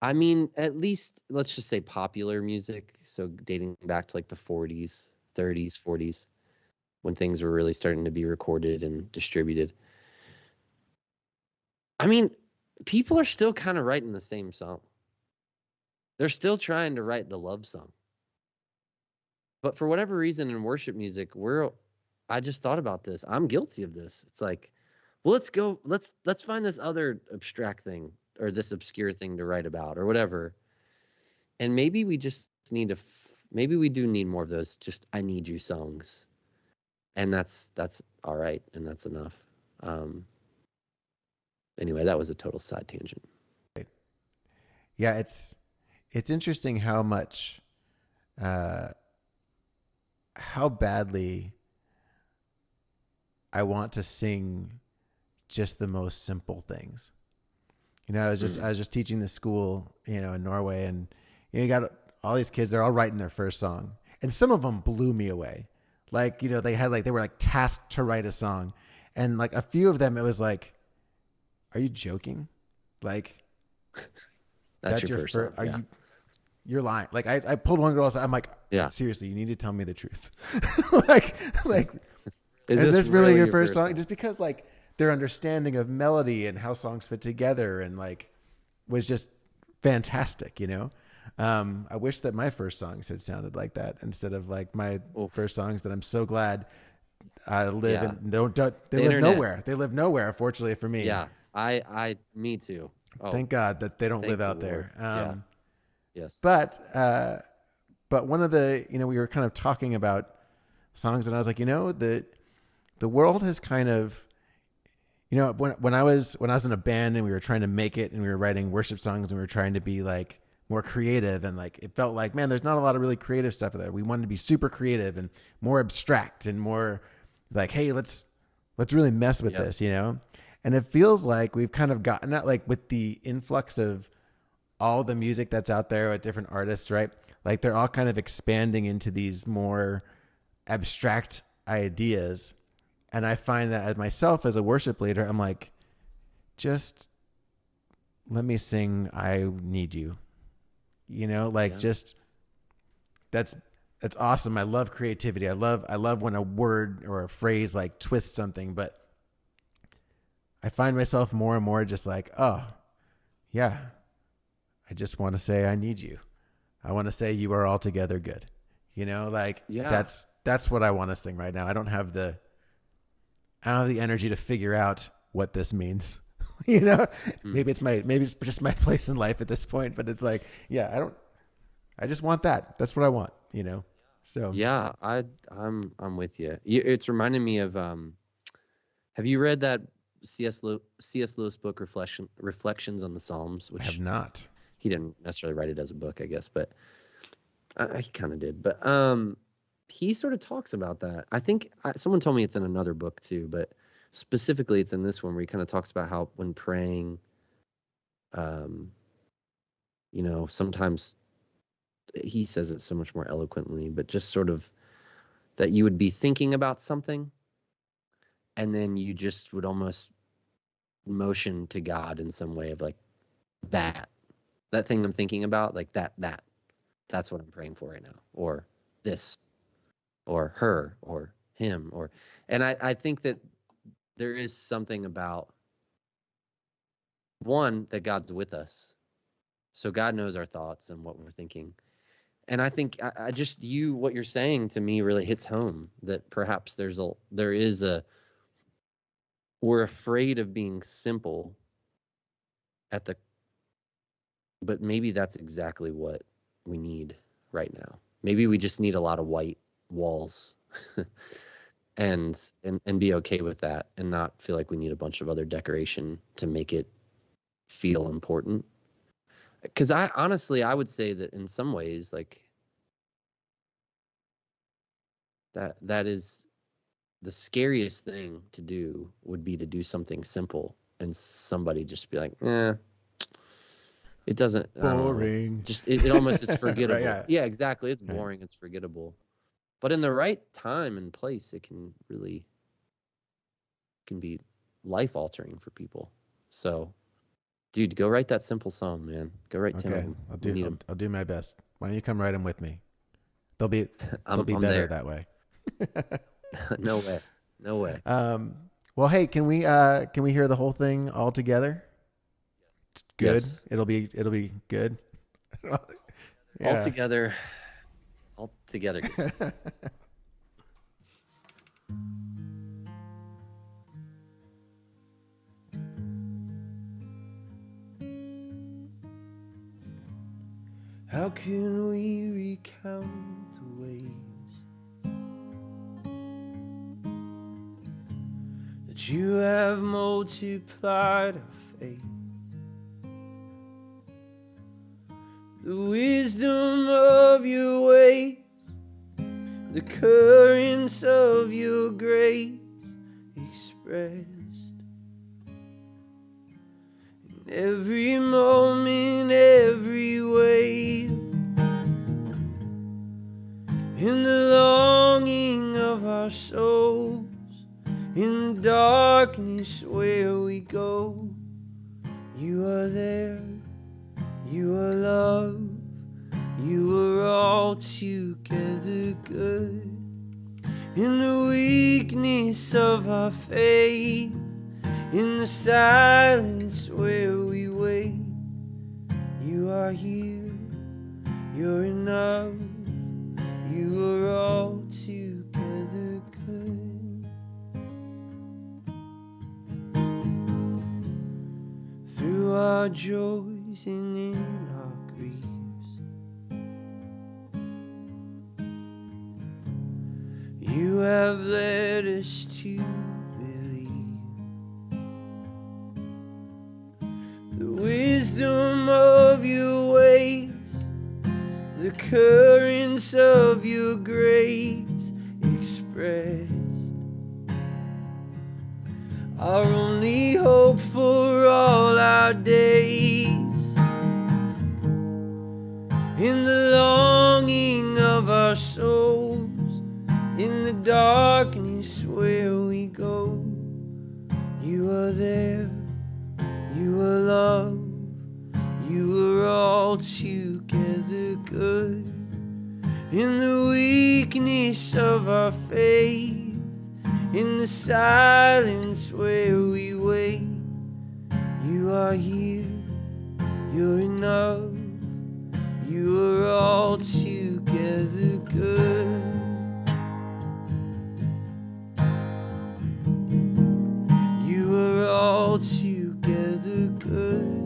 I mean, at least let's just say popular music. So dating back to like the 40s, 30s, 40s, when things were really starting to be recorded and distributed. I mean, people are still kind of writing the same song. They're still trying to write the love song. But for whatever reason in worship music, I just thought about this. I'm guilty of this. It's like, well, let's find this other abstract thing, or this obscure thing to write about, or whatever. And maybe we just need maybe we do need more of those just I need you songs. And that's all right, and that's enough. Anyway, that was a total side tangent. Yeah, it's interesting how much how badly I want to sing just the most simple things. I was just teaching this school, in Norway, and you got all these kids, they're all writing their first song. And some of them blew me away. Like, they were like tasked to write a song. And like a few of them, it was like, are you joking? Like, that's your first song. Yeah. You're lying. Like, I pulled one girl aside. I'm like, yeah, seriously, you need to tell me the truth. like, is this really your first song? Just because like their understanding of melody and how songs fit together and like was just fantastic, I wish that my first songs had sounded like that instead of like my first songs that I'm so glad live in. They live nowhere. They live nowhere, fortunately for me. Yeah, me too. Oh, thank God that they don't live out there. Yes. But one of the, we were kind of talking about songs, and I was like, the world has kind of, when I was in a band and we were trying to make it and we were writing worship songs and we were trying to be like more creative, and like it felt like, man, there's not a lot of really creative stuff there. We wanted to be super creative and more abstract and more like, hey, let's really mess with this, And it feels like we've kind of gotten that, like with the influx of all the music that's out there with different artists, right? Like they're all kind of expanding into these more abstract ideas. And I find that as myself as a worship leader, I'm like, just let me sing I Need You. Just that's awesome. I love creativity. I love when a word or a phrase like twists something, but I find myself more and more just like, oh, yeah, I just want to say I need you. I want to say you are altogether good. You know, like that's what I want to sing right now. I don't have the energy to figure out what this means. You know, maybe it's just my place in life at this point, but it's like, yeah, I just want that. That's what I want, you know? So Yeah, I'm with you. It's reminding me of have you read that C.S. Lewis book, Reflections on the Psalms? I have not. He didn't necessarily write it as a book, I guess, but he kind of did. But he sort of talks about that. I think someone told me it's in another book too, but specifically it's in this one where he kind of talks about how when praying, sometimes he says it so much more eloquently, but just sort of that you would be thinking about something and then you just would almost motion to God in some way of like that thing I'm thinking about, like that's what I'm praying for right now, or this, or her, or him, and I think that there is something about one, that God's with us. So God knows our thoughts and what we're thinking. And I think I just what you're saying to me really hits home, that perhaps we're afraid of being simple but maybe that's exactly what we need right now. Maybe we just need a lot of white walls and be okay with that and not feel like we need a bunch of other decoration to make it feel important. Because I would say that in some ways, like that is the scariest thing to do, would be to do something simple and somebody just be like, it doesn't, boring. Just it almost, it's forgettable. Right, yeah, exactly. It's boring. It's forgettable. But in the right time and place, it can be life altering for people. So, dude, go write that simple song, man. Go write 10 of them. I'll do my best. Why don't you come write them with me? They'll be I'm better there. that way. No way. Well, hey, can we hear the whole thing all together? Good. Yes. It'll be good. Yeah. All together. Good. How can we recount the ways that you have multiplied our faith? The wisdom of your ways, the currents of your grace expressed in every moment, every wave, in the longing of our souls, in the darkness where we go. You are there. You are love, you are altogether good. In the weakness of our faith, in the silence where we wait, you are here, you're enough, you are altogether good. Through our joys and in our griefs, you have led us to believe the wisdom of your ways, the currents of your grace expressed, our only hope for all our days. In the longing of our souls, in the darkness where we go, you are there, you are love, you are altogether good. in the weakness of our faith, in the silence where we wait. You are here, you're enough, you are all together good. You are all together good.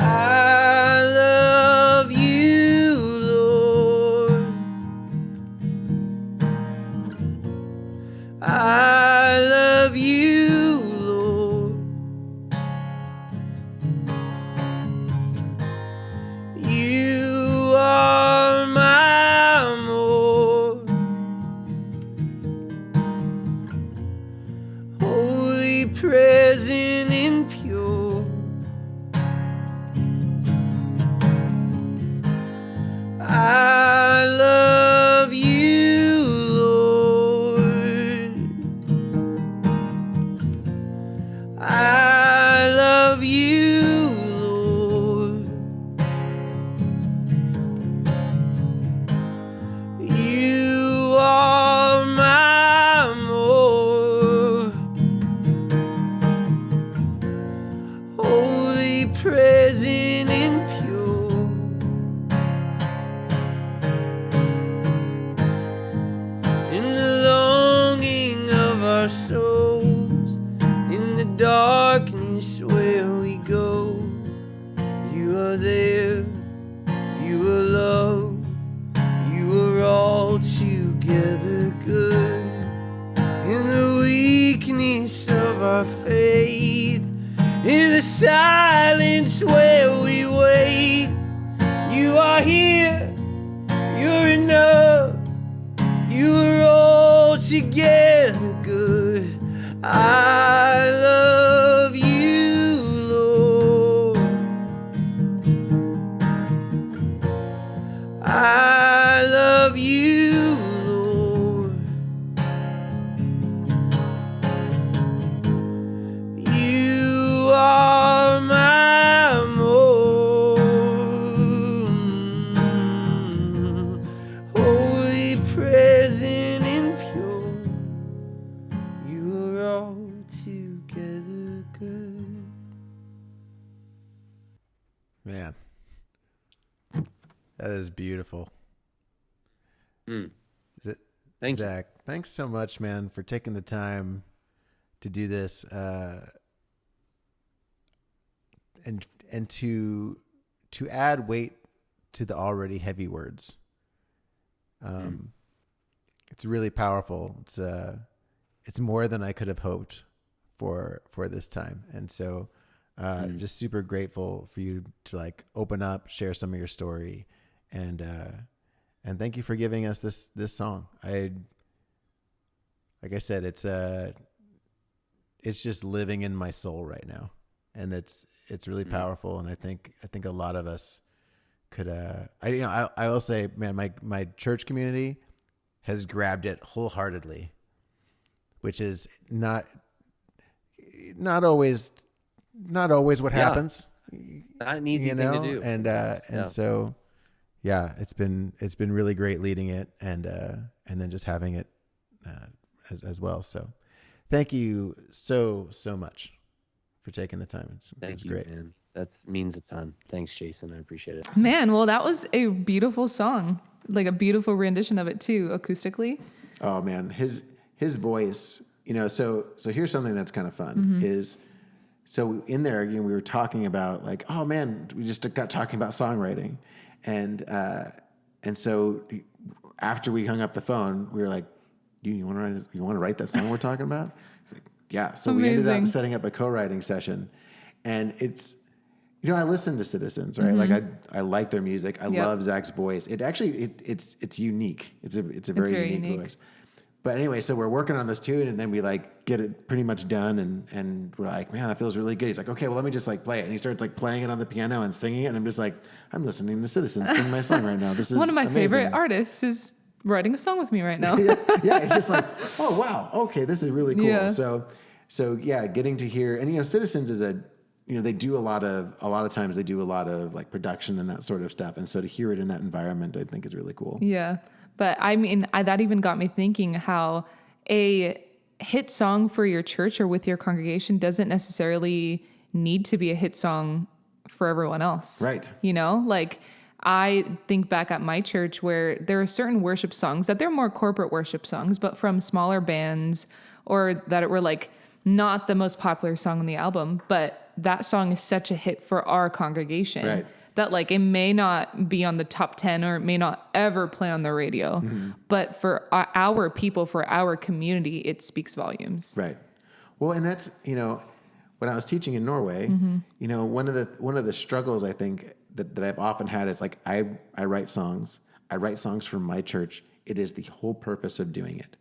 I love you, Lord. I love you, Lord. You are my more holy, present, and pure. I love you, Lord. I love you, Lord. You are my more holy, present, and pure. In the longing of our souls, in the darkness where we go, you are there, you are love, you are all together good. In the weakness of our faith, in the silence where we wait, you are here, you're enough, you are all together good. I love you, Lord. I love you, Lord. You are my more holy, present, and pure. You are all together good. Man, that is beautiful. Mm. Is it, Thank you. Zach, thanks so much, man, for taking the time to do this, and to add weight to the already heavy words. It's really powerful. It's more than I could have hoped for this time, and so just super grateful for you to like open up, share some of your story, and thank you for giving us this song. Like I said, it's just living in my soul right now, and it's really powerful. And I think a lot of us could. I will say, man, my church community has grabbed it wholeheartedly, which is not always what happens. Not an easy thing to do. And so, yeah, it's been really great leading it, and then just having it as well. So, thank you so much for taking the time. It's great, man. That means a ton. Thanks, Jason. I appreciate it. Man, well, that was a beautiful song, like a beautiful rendition of it too, acoustically. Oh man, his voice. So here's something that's kind of fun is. So in there, we were talking about like, oh man, we just got talking about songwriting, and so after we hung up the phone, we were like, you want to write that song we're talking about? He's like, yeah. So we ended up setting up a co-writing session, and it's, I listen to Citizens, right? Like I like their music. I love Zach's voice. It actually it's unique. It's a very unique voice. But anyway, so we're working on this tune, and then we like get it pretty much done, and we're like, man, that feels really good. He's like, okay, well, let me just like play it. And he starts like playing it on the piano and singing it, and I'm just like, I'm listening to Citizens sing my song right now. This is one of my amazing. favorite artists is writing a song with me right now. yeah, it's just like, oh wow, okay, this is really cool. Yeah. So So yeah, getting to hear, and Citizens is they do a lot of times they do a lot of like production and that sort of stuff. And so to hear it in that environment, I think is really cool. Yeah. But I mean, that even got me thinking how a hit song for your church or with your congregation doesn't necessarily need to be a hit song for everyone else. Right. Like I think back at my church where there are certain worship songs that they're more corporate worship songs, but from smaller bands, or that were like not the most popular song on the album, but that song is such a hit for our congregation. Right. That like it may not be on the top 10 or it may not ever play on the radio, but for our people, for our community, it speaks volumes. Right. Well, and that's, when I was teaching in Norway, one of the struggles I think that I've often had is like, I write songs. I write songs for my church. It is the whole purpose of doing it.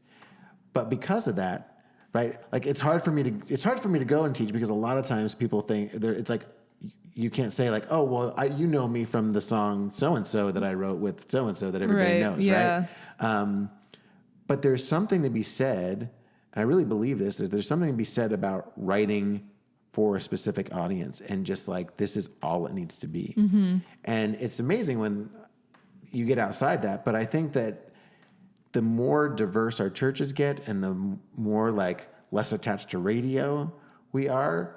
But because of that, right, like it's hard for me to go and teach, because a lot of times people think it's like, you can't say like, oh, well, me from the song so-and-so that I wrote with so-and-so that everybody knows, right? But there's something to be said, and I really believe this, that there's something to be said about writing for a specific audience, and just like, this is all it needs to be. And it's amazing when you get outside that, but I think that the more diverse our churches get and the more like less attached to radio we are,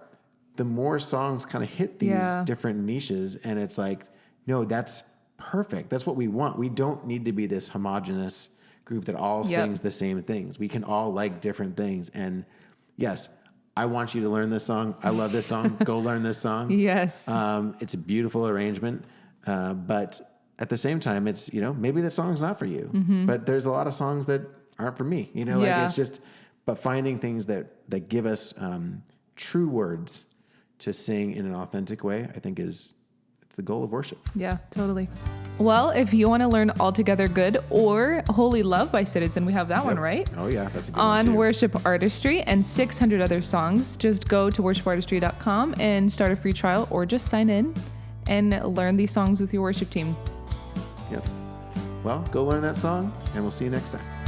the more songs kind of hit these different niches. And it's like, no, that's perfect. That's what we want. We don't need to be this homogenous group that all sings the same things. We can all like different things. And yes, I want you to learn this song. I love this song. Go learn this song. Yes. It's a beautiful arrangement. But at the same time, it's, maybe that song's not for you, but there's a lot of songs that aren't for me, like it's just, but finding things that give us true words to sing in an authentic way, I think it's the goal of worship. Yeah, totally. Well, if you want to learn Altogether Good or Holy Love by Citizen, we have that one, right? Oh yeah, that's a good one too. On Worship Artistry and 600 other songs. Just go to worshipartistry.com and start a free trial, or just sign in and learn these songs with your worship team. Yep. Well, go learn that song, and we'll see you next time.